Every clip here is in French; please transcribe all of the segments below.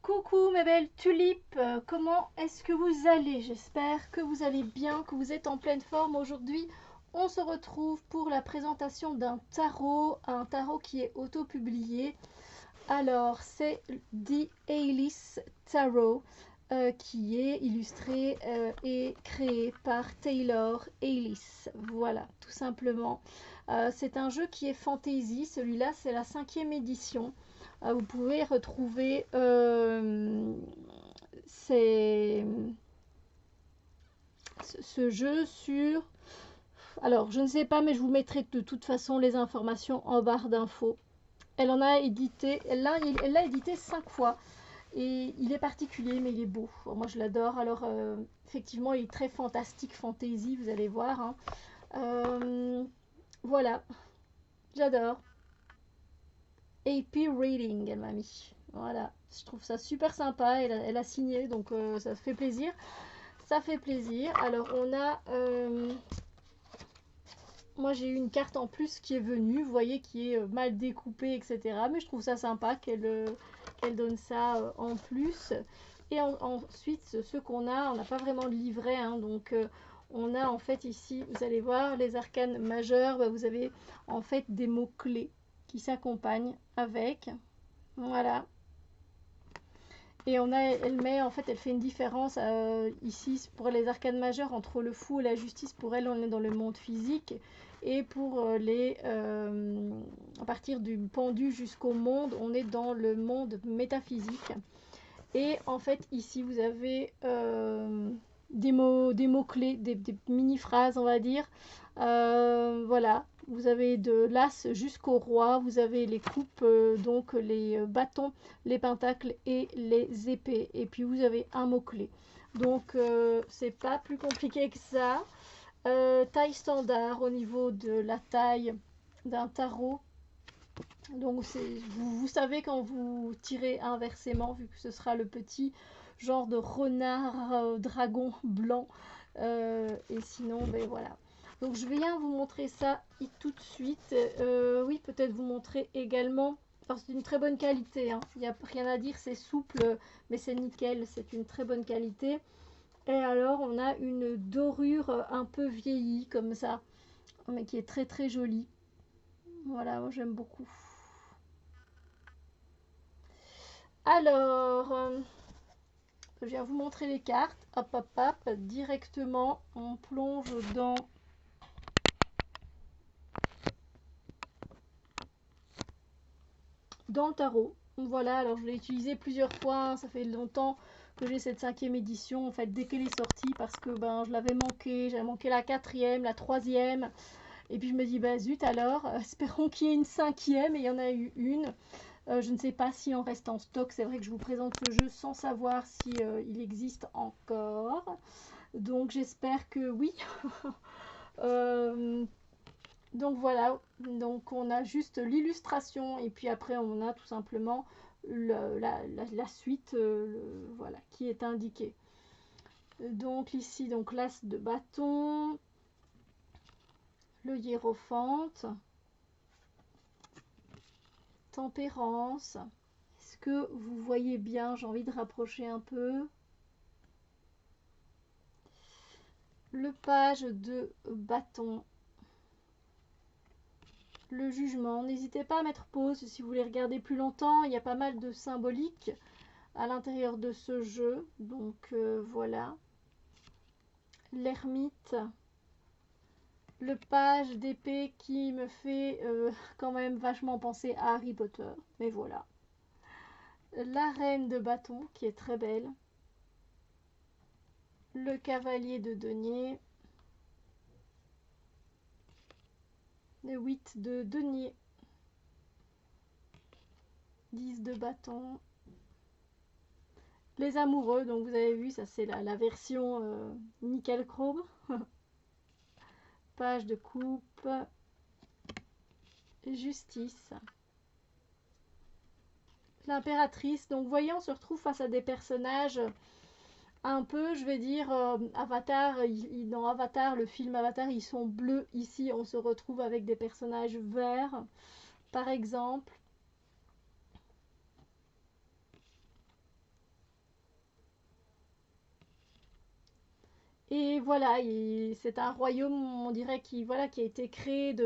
Coucou mes belles tulipes, comment est-ce que vous allez? J'espère que vous allez bien, que vous êtes en pleine forme. Aujourd'hui, on se retrouve pour la présentation d'un tarot qui est auto-publié. Alors, c'est The Alice Tarot qui est illustré et créé par Taylor Alice. Voilà, tout simplement. C'est un jeu qui est fantasy. Celui-là, c'est la 5e édition. Vous pouvez retrouver ce jeu sur... Alors, je ne sais pas, mais je vous mettrai de toute façon les informations en barre d'infos. Elle en a édité, elle l'a édité 5 fois. Et il est particulier, mais il est beau. Moi, je l'adore. Alors, effectivement, il est très fantastique, fantasy, vous allez voir. Hein. Voilà, j'adore. AP Reading, elle m'a mis. Voilà, je trouve ça super sympa. Elle a signé, donc ça fait plaisir. Ça fait plaisir. Alors, on a... moi, j'ai eu une carte en plus qui est venue, vous voyez, qui est mal découpée, etc. Mais je trouve ça sympa qu'elle donne ça en plus. Et ensuite, ce qu'on a, on n'a pas vraiment de livret, hein, donc on a en fait ici, vous allez voir, les arcanes majeurs, bah, vous avez en fait des mots-clés qui s'accompagnent avec. Voilà. Et elle met, en fait, elle fait une différence ici pour les arcanes majeures entre le fou et la justice. Pour elle, on est dans le monde physique. Et pour à partir du pendu jusqu'au monde, on est dans le monde métaphysique. Et en fait, ici, vous avez des mots-clés, des mini-phrases, on va dire. Voilà, vous avez de l'as jusqu'au roi, vous avez les coupes, donc les bâtons, les pentacles et les épées. Et puis vous avez un mot-clé. Donc c'est pas plus compliqué que ça. Taille standard au niveau de la taille d'un tarot. Donc vous savez quand vous tirez inversement, vu que ce sera le petit genre de renard dragon blanc. Et sinon, ben voilà. Donc je viens vous montrer ça tout de suite. Oui, peut-être vous montrer également. Alors c'est une très bonne qualité. Hein. Il n'y a rien à dire, c'est souple, mais c'est nickel. C'est une très bonne qualité. Et alors on a une dorure un peu vieillie comme ça, mais qui est très très jolie. Voilà, moi j'aime beaucoup. Alors, je viens vous montrer les cartes. Hop, hop, hop. Directement, on plonge dans le tarot. Voilà, alors je l'ai utilisé plusieurs fois. Hein. Ça fait longtemps que j'ai cette 5e édition. En fait, dès qu'elle est sortie, parce que ben, je l'avais manqué. J'avais manqué la 4e, la 3e. Et puis je me dis, bah zut alors, espérons qu'il y ait une 5e. Et il y en a eu une. Je ne sais pas si en reste en stock. C'est vrai que je vous présente ce jeu sans savoir si il existe encore. Donc j'espère que oui. Donc voilà, donc on a juste l'illustration et puis après on a tout simplement la suite voilà, qui est indiquée. Donc ici, donc l'as de bâton, le hiérophante, tempérance. Est-ce que vous voyez bien? J'ai envie de rapprocher un peu. Le page de bâton, le jugement. N'hésitez pas à mettre pause si vous voulez regarder plus longtemps. Il y a pas mal de symboliques à l'intérieur de ce jeu. Donc voilà. L'ermite. Le page d'épée qui me fait quand même vachement penser à Harry Potter. Mais voilà. La reine de bâton qui est très belle. Le cavalier de denier. Le 8 de denier. 10 de bâton. Les amoureux, donc vous avez vu, ça c'est la version nickel chrome. Page de coupe. Justice. L'impératrice. Donc vous voyez, on se retrouve face à des personnages un peu, je vais dire, Avatar. Dans Avatar, le film Avatar, ils sont bleus. Ici, on se retrouve avec des personnages verts, par exemple. Et voilà, c'est un royaume, on dirait, voilà, qui a été créé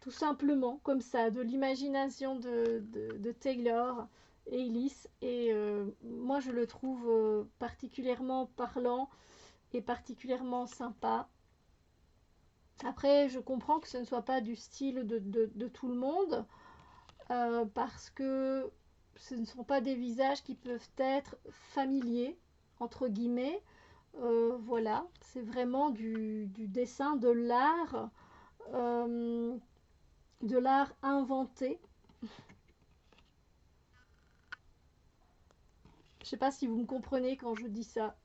tout simplement comme ça, de l'imagination de Taylor et Ellis. Et moi, je le trouve particulièrement parlant et particulièrement sympa. Après, je comprends que ce ne soit pas du style de tout le monde, parce que ce ne sont pas des visages qui peuvent être familiers, entre guillemets. Voilà, c'est vraiment du dessin, euh, de l'art inventé. Je sais pas si vous me comprenez quand je dis ça.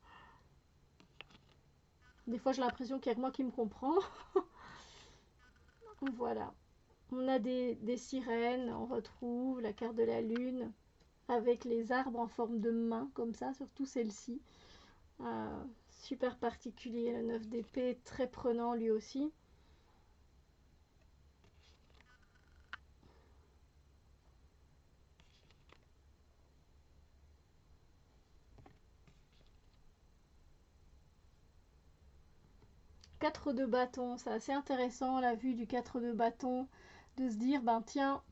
Des fois, j'ai l'impression qu'il y a que moi qui me comprend. Voilà. On a des sirènes, on retrouve la carte de la lune avec les arbres en forme de main, comme ça, surtout celle-ci. Euh, Super particulier, le 9 d'épée, très prenant lui aussi. Quatre de bâton, c'est assez intéressant la vue du 4 de bâton, de se dire, ben tiens,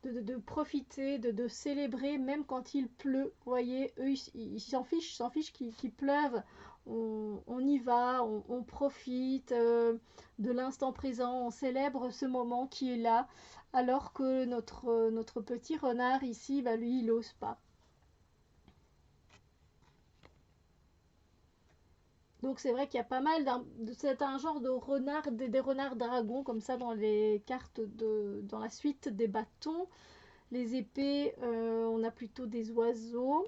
de profiter, de célébrer même quand il pleut. Vous voyez, eux, ils s'en fichent qu'il pleuve. On y va, on profite de l'instant présent, on célèbre ce moment qui est là, alors que notre petit renard ici, bah, lui, il n'ose pas. Donc c'est vrai qu'il y a pas mal c'est un genre de renard, des renards dragons comme ça dans les cartes dans la suite des bâtons. Les épées, on a plutôt des oiseaux.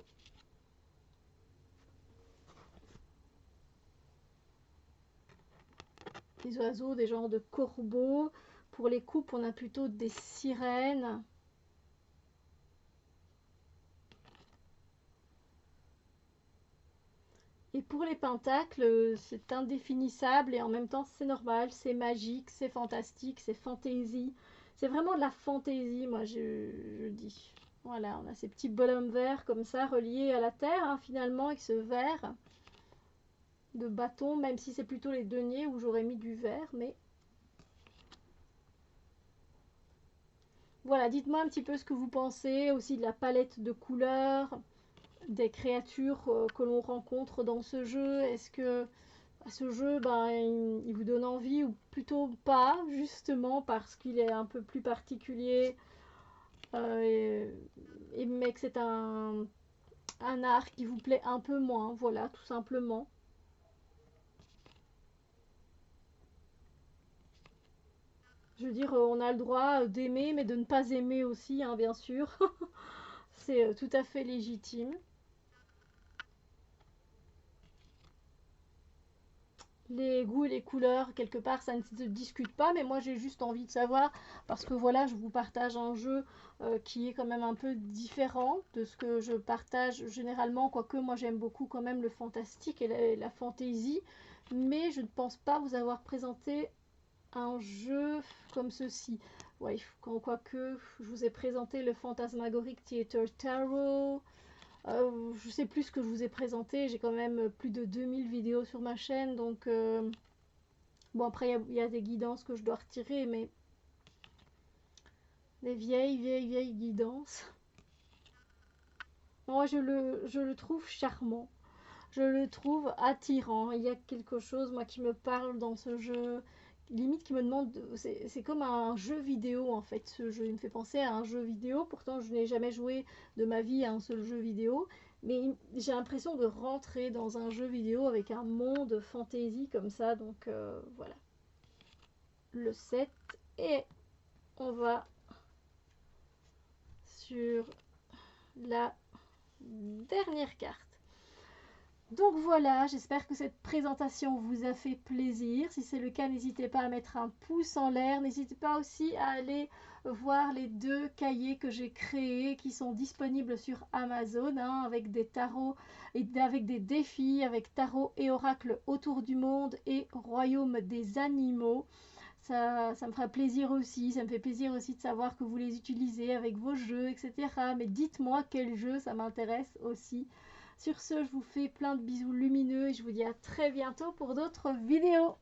Des oiseaux, des genres de corbeaux. Pour les coupes, on a plutôt des sirènes. Et pour les pentacles, c'est indéfinissable et en même temps c'est normal, c'est magique, c'est fantastique, c'est fantaisie. C'est vraiment de la fantaisie, moi je dis. Voilà, on a ces petits bonhommes verts comme ça reliés à la terre, hein, finalement, avec ce vert de bâton, même si c'est plutôt les deniers où j'aurais mis du vert, mais voilà, dites-moi un petit peu ce que vous pensez aussi de la palette de couleurs, des créatures que l'on rencontre dans ce jeu. Est-ce que ce jeu, ben, il vous donne envie ou plutôt pas, justement parce qu'il est un peu plus particulier mais que c'est un art qui vous plaît un peu moins, voilà, tout simplement. Je veux dire, on a le droit d'aimer, mais de ne pas aimer aussi, hein, bien sûr. C'est tout à fait légitime. Les goûts et les couleurs, quelque part, ça ne se discute pas, mais moi j'ai juste envie de savoir, parce que voilà, je vous partage un jeu qui est quand même un peu différent de ce que je partage généralement, quoique moi j'aime beaucoup quand même le fantastique et la fantaisie, mais je ne pense pas vous avoir présenté un jeu comme ceci. Ouais, quoique je vous ai présenté le Phantasmagoric Theater Tarot. Je sais plus ce que je vous ai présenté, j'ai quand même plus de 2000 vidéos sur ma chaîne, donc bon, après il y a des guidances que je dois retirer, mais des vieilles guidances. Moi je le trouve charmant, je le trouve attirant, il y a quelque chose moi qui me parle dans ce jeu, limite qui me demande, c'est comme un jeu vidéo en fait, ce jeu, il me fait penser à un jeu vidéo, pourtant je n'ai jamais joué de ma vie à un seul jeu vidéo, mais j'ai l'impression de rentrer dans un jeu vidéo avec un monde fantasy comme ça, donc voilà. Le 7 et on va sur la dernière carte. Donc voilà, j'espère que cette présentation vous a fait plaisir. Si c'est le cas, n'hésitez pas à mettre un pouce en l'air. N'hésitez pas aussi à aller voir les deux cahiers que j'ai créés qui sont disponibles sur Amazon, hein, avec des tarots et avec des défis, avec tarot et oracle autour du monde et royaume des animaux. Ça me fera plaisir aussi, ça me fait plaisir aussi de savoir que vous les utilisez avec vos jeux, etc. Mais dites-moi quel jeu, ça m'intéresse aussi. Sur ce, je vous fais plein de bisous lumineux et je vous dis à très bientôt pour d'autres vidéos.